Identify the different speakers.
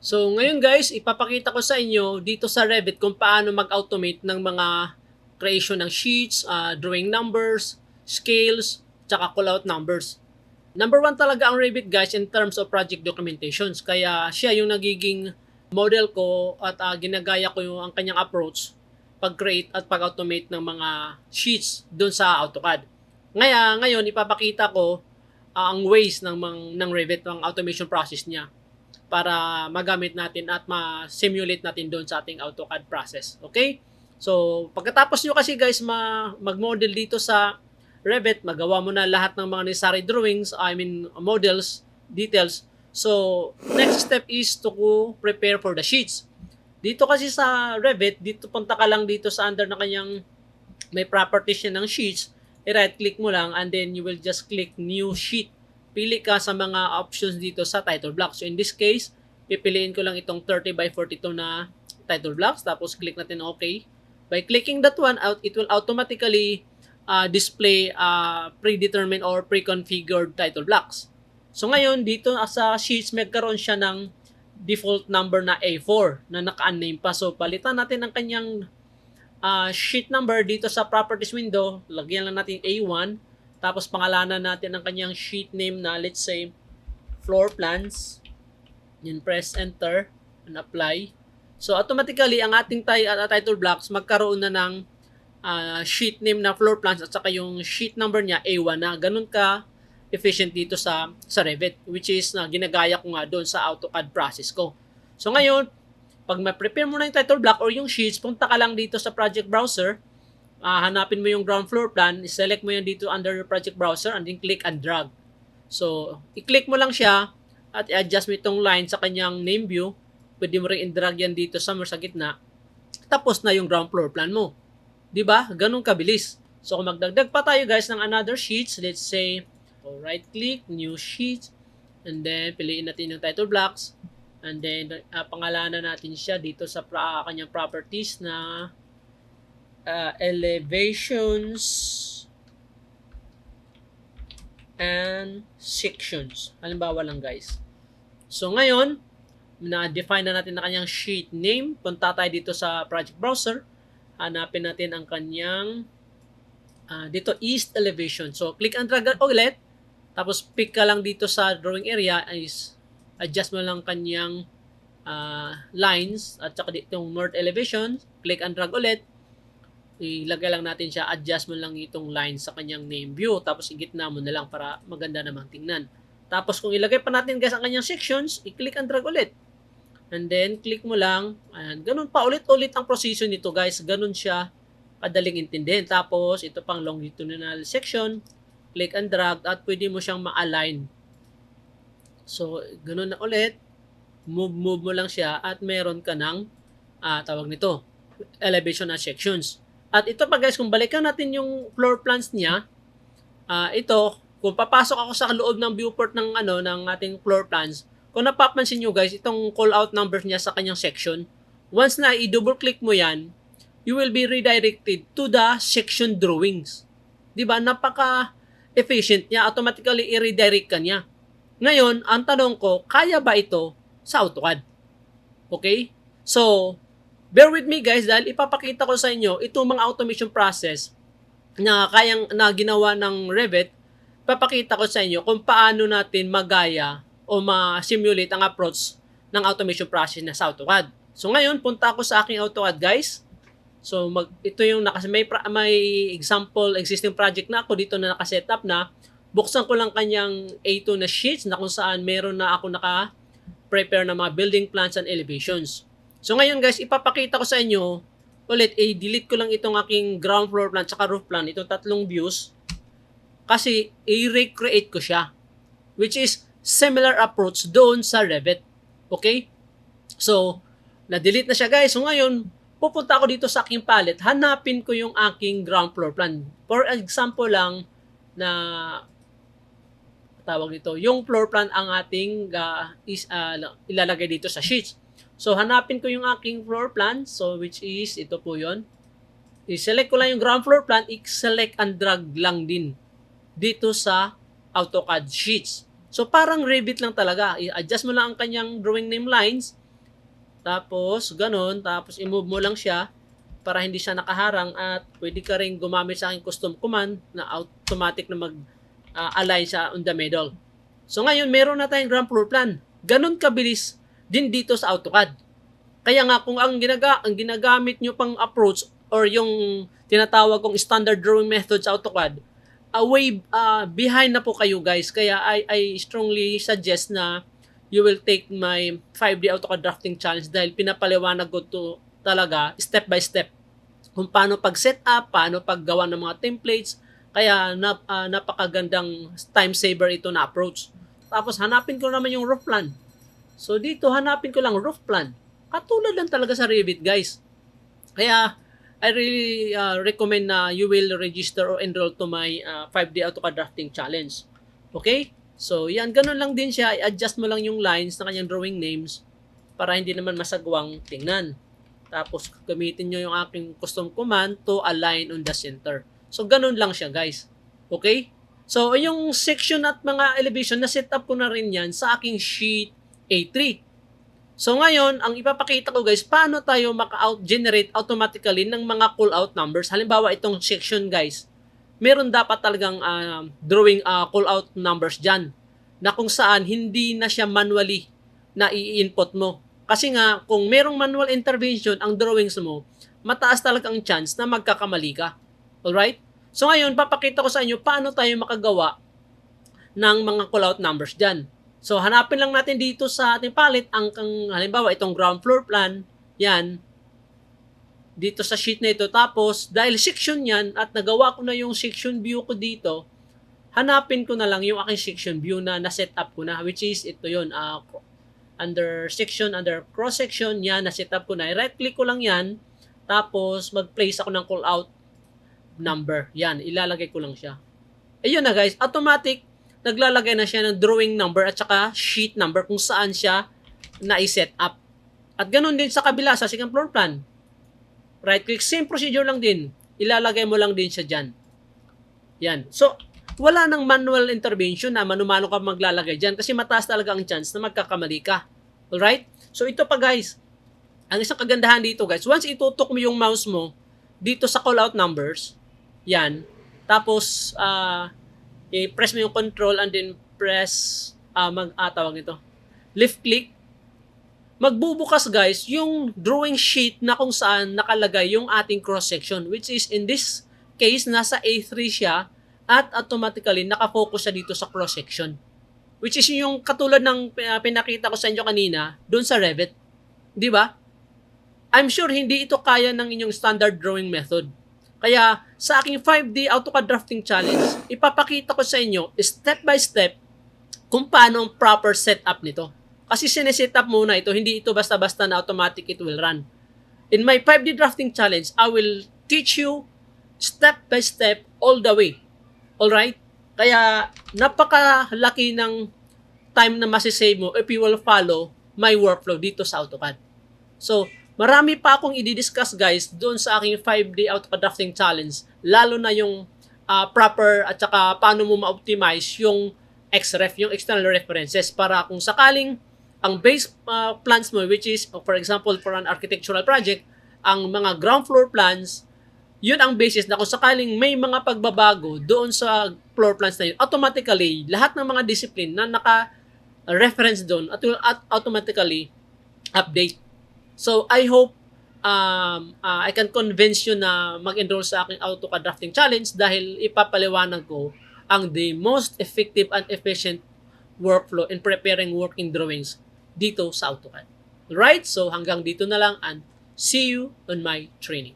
Speaker 1: So ngayon guys, ipapakita ko sa inyo dito sa Revit kung paano mag-automate ng mga creation ng sheets, drawing numbers, scales, tsaka callout numbers. Number one talaga ang Revit guys in terms of project documentations. Kaya siya yung nagiging model ko at ginagaya ko yung ang kanyang approach pag-create at pag-automate ng mga sheets doon sa AutoCAD. Ngayon ipapakita ko ang ways ng Revit, ang automation process niya para magamit natin at ma-simulate natin doon sa ating AutoCAD process. Okay? So, pagkatapos nyo kasi guys mag-model dito sa Revit, magawa mo na lahat ng mga necessary drawings, models, details. So, next step is to prepare for the sheets. Dito kasi sa Revit, dito punta ka lang dito sa under na kanyang may properties ng sheets, i-right click mo lang and then you will just click new sheet. Pili ka sa mga options dito sa title block. So in this case, pipiliin ko lang itong 30 by 42 na title blocks. Tapos click natin OK. By clicking that one out, it will automatically display predetermined or pre-configured title blocks. So ngayon, dito sa sheets, magkaroon siya ng default number na A4 na naka-unnamed pa. So palitan natin ang kanyang sheet number dito sa properties window. Lagyan lang natin A1. Tapos pangalanan natin ang kanyang sheet name na let's say floor plans. Then press enter and apply. So automatically ang ating title blocks magkaroon na ng sheet name na floor plans at saka yung sheet number niya A1 na. Ganun ka efficient dito sa Revit, which is na ginagaya ko nga doon sa AutoCAD process ko. So ngayon, pag ma-prepare mo na yung title block or yung sheets, punta ka lang dito sa project browser. Hanapin mo yung ground floor plan, select mo yan dito under your project browser and then click and drag. So, i-click mo lang siya at i-adjust mo itong line sa kanyang name view. Pwede mo rin i-drag yan dito somewhere sa gitna. Tapos na yung ground floor plan mo. 'Di ba? Ganun kabilis. So, kung magdagdag pa tayo guys ng another sheets, let's say, right click, new sheet, and then piliin natin yung title blocks. And then, pangalanan natin siya dito sa kanyang properties na elevations and sections. Halimbawa lang guys. So ngayon, na-define na natin na kanyang sheet name. Punta tayo dito sa project browser. Hanapin natin ang kanyang dito east elevation. So click and drag ulit. Tapos pick ka lang dito sa drawing area is adjust mo lang kanyang lines at saka dito yung north elevation. Click and drag ulit. Ilagay lang natin siya, adjust mo lang itong line sa kanyang name view, tapos igitna mo na lang para maganda namang tingnan. Tapos kung ilagay pa natin guys ang kanyang sections, i-click and drag ulit. And then, click mo lang, and ganun pa ulit-ulit ang proseso nito guys, ganun siya kadaling intindihin. Tapos, ito pang longitudinal section, click and drag, at pwede mo siyang ma-align. So, ganun na ulit, move mo lang siya, at meron ka ng, tawag nito, elevation na sections. At ito pa guys, kung balikan natin yung floor plans niya, ito, kung papasok ako sa loob ng viewport ng ating floor plans, kung napapansin nyo guys, itong call out numbers niya sa kanyang section, once na i-double click mo yan, you will be redirected to the section drawings. Diba? Napaka-efficient niya. Automatically i-redirect ka niya. Ngayon, ang tanong ko, kaya ba ito sa AutoCAD? Okay? So, bear with me guys dahil ipapakita ko sa inyo itong mga automation process na ginawa ng Revit. Ipapakita ko sa inyo kung paano natin magaya o ma-simulate ang approach ng automation process na sa AutoCAD. So ngayon, punta ako sa aking AutoCAD guys. So ito yung may example existing project na ako dito na naka-setup na. Buksan ko lang kanyang A2 na sheets na kung saan meron na ako naka-prepare ng mga building plans and elevations. So ngayon guys, ipapakita ko sa inyo, ulit, i-delete ko lang itong aking ground floor plan at roof plan, itong tatlong views, kasi i-recreate ko siya, which is similar approach doon sa Revit. Okay? So, na-delete na siya guys. So ngayon, pupunta ako dito sa aking palette, hanapin ko yung aking ground floor plan. For example lang, na tawag dito, yung floor plan ang ating ilalagay dito sa sheets. So, hanapin ko yung aking floor plan. So, which is, ito po yon. I-select ko lang yung ground floor plan. I-select and drag lang din dito sa AutoCAD sheets. So, parang Revit lang talaga. I-adjust mo lang ang kanyang drawing name lines. Tapos, ganun. Tapos, i-move mo lang siya para hindi siya nakaharang at pwede ka rin gumamit sa aking custom command na automatic na mag-align siya on the middle. So, ngayon, meron na tayong ground floor plan. Ganun kabilis din dito sa AutoCAD. Kaya nga, kung ang ginagamit nyo pang approach or yung tinatawag kong standard drawing method sa AutoCAD, way behind na po kayo guys. Kaya I strongly suggest na you will take my 5D AutoCAD drafting challenge dahil pinapaliwanag ko to talaga step by step kung paano pag-set up, paano paggawa ng mga templates. Kaya napakagandang time saver ito na approach. Tapos hanapin ko naman yung roof plan. So dito hanapin ko lang roof plan. Katulad lang talaga sa Revit guys. Kaya I really recommend na you will register or enroll to my 5D AutoCAD drafting challenge. Okay? So yan, ganun lang din siya. I-adjust mo lang yung lines ng kanyang drawing names para hindi naman masagwang tingnan. Tapos gamitin nyo yung aking custom command to align on the center. So ganun lang siya guys. Okay? So yung section at mga elevation na set up ko na rin yan sa aking sheet A3. So ngayon, ang ipapakita ko guys, paano tayo maka-generate automatically ng mga call-out numbers. Halimbawa itong section guys, meron dapat talagang drawing call-out numbers dyan na kung saan hindi na siya manually na i-input mo. Kasi nga, kung merong manual intervention ang drawings mo, mataas talaga ang chance na magkakamali ka. Alright? So ngayon, papakita ko sa inyo paano tayo makagawa ng mga call-out numbers dyan. So hanapin lang natin dito sa ating palette ang halimbawa itong ground floor plan, yan, dito sa sheet na ito. Tapos, dahil section yan at nagawa ko na yung section view ko dito, hanapin ko na lang yung aking section view na na-set up ko na, which is ito yun, under section, under cross-section, yan, na-set up ko na. I-right-click ko lang yan, tapos mag-place ako ng call-out number. Yan, ilalagay ko lang siya. Ayun na guys, automatic, naglalagay na siya ng drawing number at saka sheet number kung saan siya na-set up. At ganun din sa kabila, sa second floor plan. Right-click, same procedure lang din. Ilalagay mo lang din siya dyan. Yan. So, wala nang manual intervention na mano-mano ka maglalagay dyan kasi mataas talaga ang chance na magkakamali ka. Alright? So, ito pa guys. Ang isang kagandahan dito guys, once itutok mo yung mouse mo dito sa call-out numbers, yan, tapos, i-press mo yung control and then press, tawag ito, left click, magbubukas guys yung drawing sheet na kung saan nakalagay yung ating cross-section, which is in this case, nasa A3 siya at automatically nakafocus siya dito sa cross-section. Which is yung katulad ng pinakita ko sa inyo kanina doon sa Revit. Di ba? I'm sure hindi ito kaya ng inyong standard drawing method. Kaya sa aking 5D AutoCAD Drafting Challenge, ipapakita ko sa inyo step by step kung paano ang proper setup nito. Kasi sineset up muna ito, hindi ito basta-basta na automatic it will run. In my 5D Drafting Challenge, I will teach you step by step all the way. Alright? Kaya napakalaki ng time na masisave mo if you will follow my workflow dito sa AutoCAD. So, marami pa akong i-discuss guys doon sa aking 5D AutoCAD Drafting Challenge, lalo na yung proper at saka paano mo ma-optimize yung XREF, yung external references, para kung sakaling ang base plans mo, which is for example for an architectural project, ang mga ground floor plans, yun ang basis na kung sakaling may mga pagbabago doon sa floor plans na yun, automatically lahat ng mga discipline na naka-reference doon at will automatically update. So, I hope I can convince you na mag-enroll sa aking AutoCAD Drafting Challenge dahil ipapaliwanag ko ang the most effective and efficient workflow in preparing working drawings dito sa AutoCAD. Right? So, hanggang dito na lang and see you on my training.